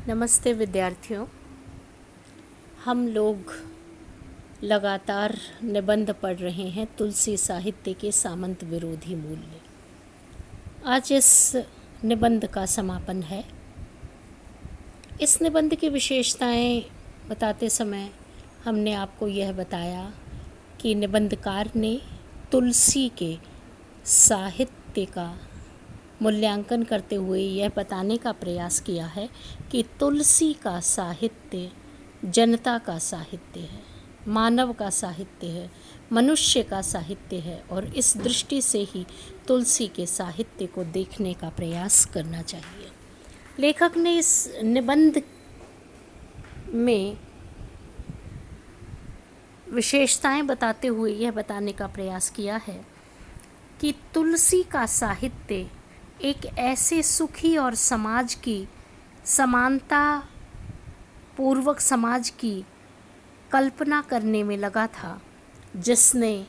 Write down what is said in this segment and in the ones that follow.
नमस्ते विद्यार्थियों। हम लोग लगातार निबंध पढ़ रहे हैं तुलसी साहित्य के सामंत विरोधी मूल्य। आज इस निबंध का समापन है। इस निबंध की विशेषताएं बताते समय हमने आपको यह बताया कि निबंधकार ने तुलसी के साहित्य का मूल्यांकन करते हुए यह बताने का प्रयास किया है कि तुलसी का साहित्य जनता का साहित्य है, मानव का साहित्य है, मनुष्य का साहित्य है और इस दृष्टि से ही तुलसी के साहित्य को देखने का प्रयास करना चाहिए। लेखक ने इस निबंध में विशेषताएं बताते हुए यह बताने का प्रयास किया है कि तुलसी का साहित्य एक ऐसे सुखी और समाज की समानता पूर्वक समाज की कल्पना करने में लगा था, जिसने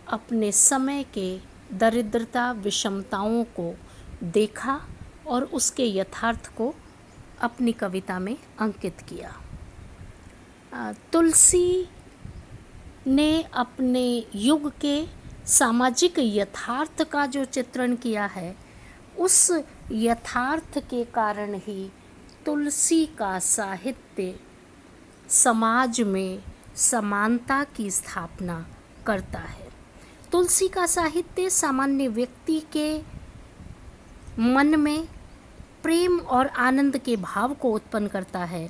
अपने समय के दरिद्रता विषमताओं को देखा और उसके यथार्थ को अपनी कविता में अंकित किया। तुलसी ने अपने युग के सामाजिक यथार्थ का जो चित्रण किया है, उस यथार्थ के कारण ही तुलसी का साहित्य समाज में समानता की स्थापना करता है। तुलसी का साहित्य सामान्य व्यक्ति के मन में प्रेम और आनंद के भाव को उत्पन्न करता है।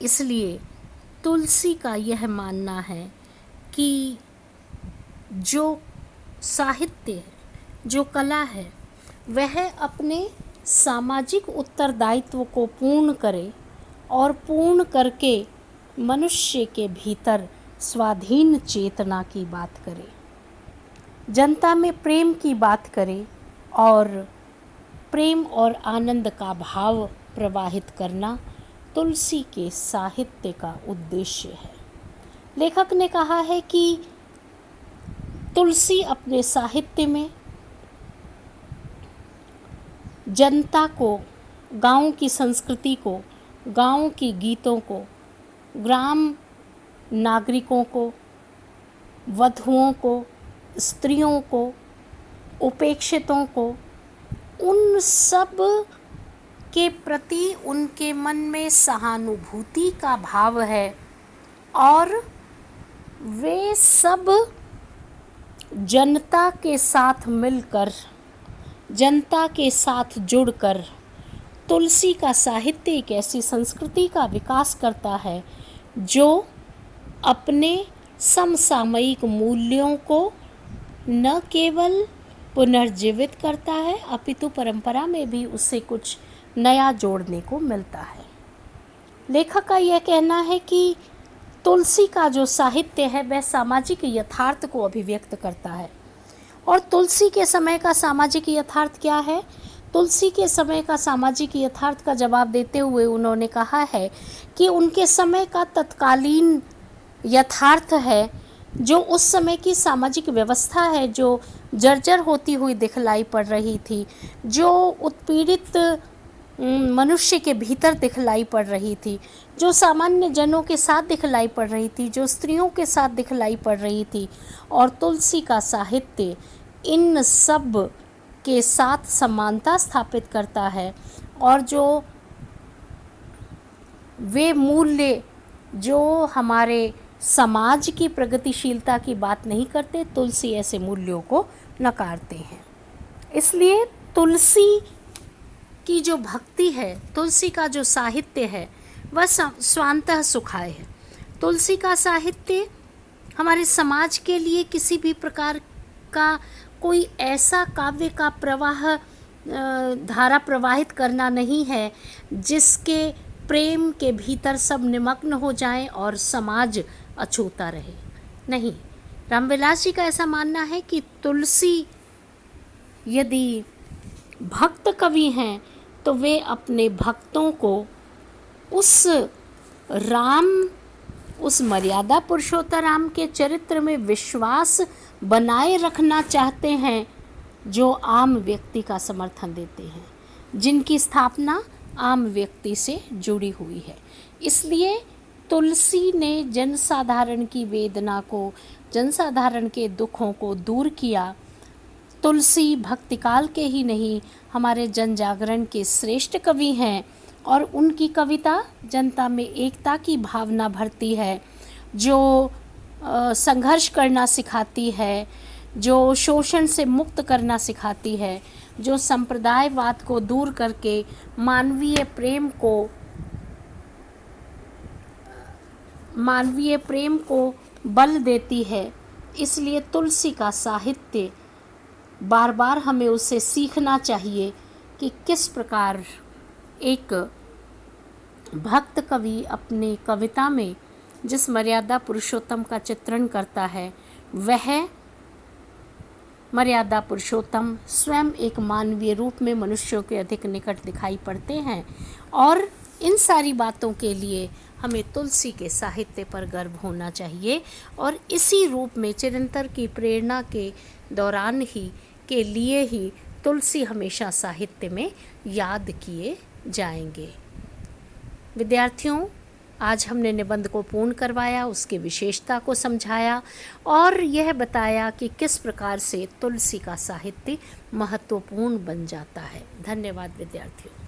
इसलिए तुलसी का यह मानना है कि जो साहित्य है, जो कला है, वह अपने सामाजिक उत्तरदायित्व को पूर्ण करे और पूर्ण करके मनुष्य के भीतर स्वाधीन चेतना की बात करे, जनता में प्रेम की बात करे और प्रेम और आनंद का भाव प्रवाहित करना तुलसी के साहित्य का उद्देश्य है। लेखक ने कहा है कि तुलसी अपने साहित्य में जनता को, गांव की संस्कृति को, गांव की गीतों को, ग्राम नागरिकों को, वधुओं को, स्त्रियों को, उपेक्षितों को, उन सब के प्रति उनके मन में सहानुभूति का भाव है और वे सब जनता के साथ मिलकर, जनता के साथ जुड़कर तुलसी का साहित्य एक ऐसी संस्कृति का विकास करता है जो अपने समसामयिक मूल्यों को न केवल पुनर्जीवित करता है, अपितु परंपरा में भी उससे कुछ नया जोड़ने को मिलता है। लेखक का यह कहना है कि तुलसी का जो साहित्य है वह सामाजिक यथार्थ को अभिव्यक्त करता है। और तुलसी के समय का सामाजिक यथार्थ क्या है? तुलसी के समय का सामाजिक यथार्थ का जवाब देते हुए उन्होंने कहा है कि उनके समय का तत्कालीन यथार्थ है, जो उस समय की सामाजिक व्यवस्था है, जो जर्जर होती हुई दिखलाई पड़ रही थी, जो उत्पीड़ित मनुष्य के भीतर दिखलाई पड़ रही थी, जो सामान्य जनों के साथ दिखलाई पड़ रही थी, जो स्त्रियों के साथ दिखलाई पड़ रही थी। और तुलसी का साहित्य इन सब के साथ समानता स्थापित करता है और जो वे मूल्य जो हमारे समाज की प्रगतिशीलता की बात नहीं करते, तुलसी ऐसे मूल्यों को नकारते हैं। इसलिए तुलसी की जो भक्ति है, तुलसी का जो साहित्य है, वह स्वांतः सुखाय है। तुलसी का साहित्य हमारे समाज के लिए किसी भी प्रकार का कोई ऐसा काव्य का प्रवाह धारा प्रवाहित करना नहीं है जिसके प्रेम के भीतर सब निमग्न हो जाएं और समाज अछूता रहे। नहीं, रामविलास जी का ऐसा मानना है कि तुलसी यदि भक्त कवि हैं तो वे अपने भक्तों को उस राम, उस मर्यादा पुरुषोत्तम राम के चरित्र में विश्वास बनाए रखना चाहते हैं जो आम व्यक्ति का समर्थन देते हैं, जिनकी स्थापना आम व्यक्ति से जुड़ी हुई है। इसलिए तुलसी ने जनसाधारण की वेदना को, जनसाधारण के दुखों को दूर किया। तुलसी भक्तिकाल के ही नहीं, हमारे जन जागरण के श्रेष्ठ कवि हैं और उनकी कविता जनता में एकता की भावना भरती है, जो संघर्ष करना सिखाती है, जो शोषण से मुक्त करना सिखाती है, जो संप्रदायवाद को दूर करके मानवीय प्रेम को बल देती है। इसलिए तुलसी का साहित्य बार बार हमें उससे सीखना चाहिए कि किस प्रकार एक भक्त कवि अपनी कविता में जिस मर्यादा पुरुषोत्तम का चित्रण करता है, वह मर्यादा पुरुषोत्तम स्वयं एक मानवीय रूप में मनुष्यों के अधिक निकट दिखाई पड़ते हैं। और इन सारी बातों के लिए हमें तुलसी के साहित्य पर गर्व होना चाहिए और इसी रूप में चिरंतर की प्रेरणा के दौरान ही के लिए ही तुलसी हमेशा साहित्य में याद किए जाएंगे। विद्यार्थियों, आज हमने निबंध को पूर्ण करवाया, उसकी विशेषता को समझाया और यह बताया कि किस प्रकार से तुलसी का साहित्य महत्वपूर्ण बन जाता है। धन्यवाद विद्यार्थियों।